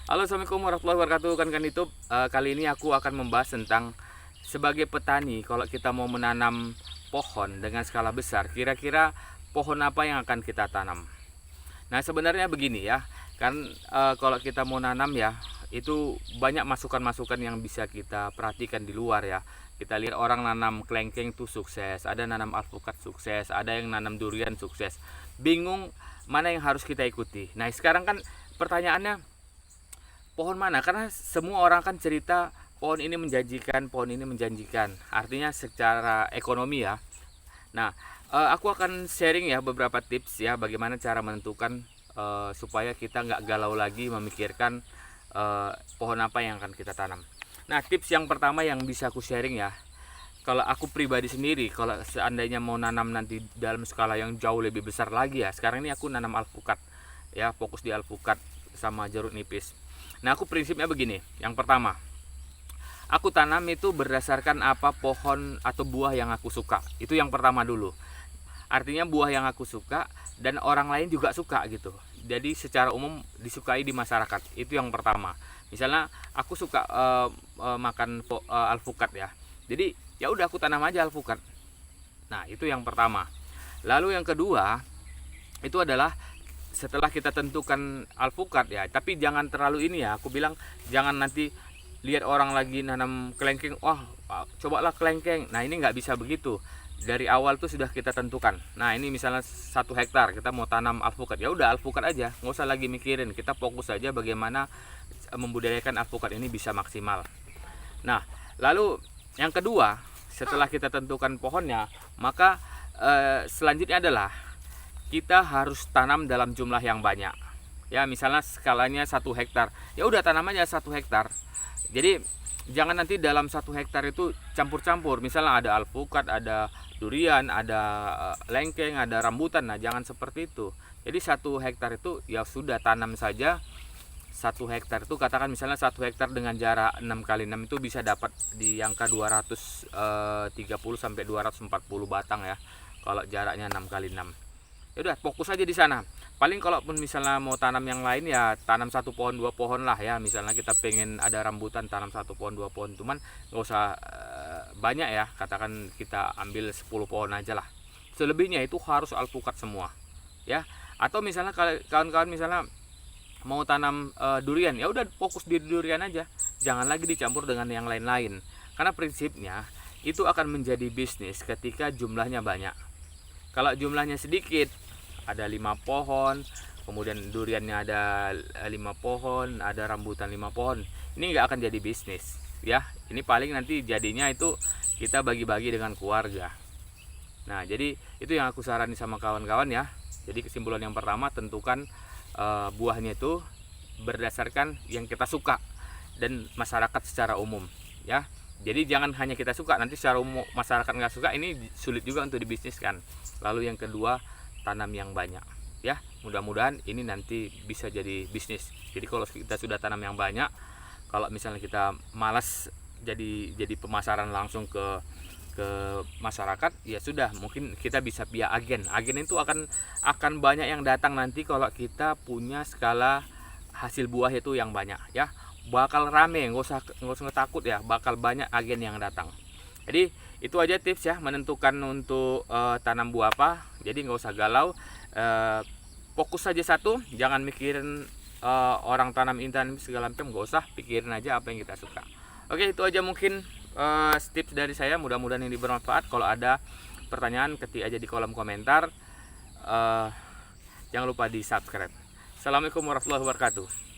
Halo, assalamualaikum warahmatullahi wabarakatuh. Kan YouTube. Kali ini aku akan membahas tentang sebagai petani, kalau kita mau menanam pohon dengan skala besar, kira-kira pohon apa yang akan kita tanam. Nah, sebenarnya begini ya, kan kalau kita mau nanam ya, itu banyak masukan-masukan yang bisa kita perhatikan di luar ya. Kita lihat orang nanam kelengkeng tuh sukses, ada nanam alpukat sukses, ada yang nanam durian sukses. Bingung mana yang harus kita ikuti. Nah, sekarang kan pertanyaannya pohon mana? Karena semua orang kan cerita pohon ini menjanjikan, pohon ini menjanjikan. Artinya secara ekonomi ya. Nah, aku akan sharing ya beberapa tips ya bagaimana cara menentukan supaya kita nggak galau lagi memikirkan pohon apa yang akan kita tanam. Nah, tips yang pertama yang bisa aku sharing ya. Kalau aku pribadi sendiri, kalau seandainya mau nanam nanti dalam skala yang jauh lebih besar lagi ya. Sekarang ini aku nanam alpukat ya, fokus di alpukat sama jeruk nipis. Nah, aku prinsipnya begini. Yang pertama, aku tanam itu berdasarkan apa pohon atau buah yang aku suka. Itu yang pertama dulu. Artinya buah yang aku suka dan orang lain juga suka gitu. Jadi secara umum disukai di masyarakat. Itu yang pertama. Misalnya aku suka makan alpukat ya. Jadi ya udah aku tanam aja alpukat. Nah, itu yang pertama. Lalu yang kedua, itu adalah setelah kita tentukan alpukat ya, tapi jangan terlalu ini ya, aku bilang jangan nanti lihat orang lagi nanam kelengkeng, wah cobalah kelengkeng. Nah, ini nggak bisa begitu. Dari awal tuh sudah kita tentukan. Nah, ini misalnya 1 hektar kita mau tanam alpukat, ya udah alpukat aja, nggak usah lagi mikirin, kita fokus aja bagaimana membudidayakan alpukat ini bisa maksimal. Nah, lalu yang kedua, setelah kita tentukan pohonnya, maka selanjutnya adalah kita harus tanam dalam jumlah yang banyak ya. Misalnya skalanya 1 hektar, ya udah tanam aja 1 hektar. Jadi jangan nanti dalam 1 hektar itu campur-campur, misalnya ada alpukat, ada durian, ada lengkeng, ada rambutan. Nah, jangan seperti itu. Jadi 1 hektar itu ya sudah tanam saja. 1 hektar itu katakan misalnya 1 hektar dengan jarak 6 kali 6 itu bisa dapat di angka 230 sampai 240 batang ya, kalau jaraknya 6 kali 6. Ya udah fokus aja di sana. Paling kalaupun misalnya mau tanam yang lain ya tanam 1 pohon 2 pohon lah ya. Misalnya kita pengen ada rambutan, tanam 1 pohon 2 pohon, cuman nggak usah banyak ya, katakan kita ambil 10 pohon aja lah. Selebihnya itu harus alpukat semua ya. Atau misalnya kawan-kawan misalnya mau tanam durian, ya udah fokus di durian aja, jangan lagi dicampur dengan yang lain-lain. Karena prinsipnya itu akan menjadi bisnis ketika jumlahnya banyak. Kalau jumlahnya sedikit, ada 5 pohon, kemudian duriannya ada 5 pohon, ada rambutan 5 pohon, ini nggak akan jadi bisnis ya. Ini paling nanti jadinya itu kita bagi-bagi dengan keluarga. Nah, jadi itu yang aku saranin sama kawan-kawan ya. Jadi kesimpulan yang pertama, tentukan buahnya itu berdasarkan yang kita suka dan masyarakat secara umum ya. Jadi jangan hanya kita suka, nanti secara umum masyarakat nggak suka, ini sulit juga untuk dibisniskan. Lalu yang kedua, tanam yang banyak ya. Mudah-mudahan ini nanti bisa jadi bisnis. Jadi kalau kita sudah tanam yang banyak, kalau misalnya kita malas jadi pemasaran langsung ke masyarakat, ya sudah, mungkin kita bisa via agen. Agen itu akan banyak yang datang nanti kalau kita punya skala hasil buah itu yang banyak ya. Bakal rame, nggak usah takut ya, bakal banyak agen yang datang. Jadi itu aja tips ya, menentukan untuk tanam buah apa. Jadi nggak usah galau, fokus saja satu, jangan mikirin orang tanam intan segala macam, nggak usah, pikirin aja apa yang kita suka. Oke, itu aja mungkin tips dari saya, mudah-mudahan ini bermanfaat. Kalau ada pertanyaan, ketik aja di kolom komentar. Jangan lupa di subscribe. Assalamualaikum warahmatullahi wabarakatuh.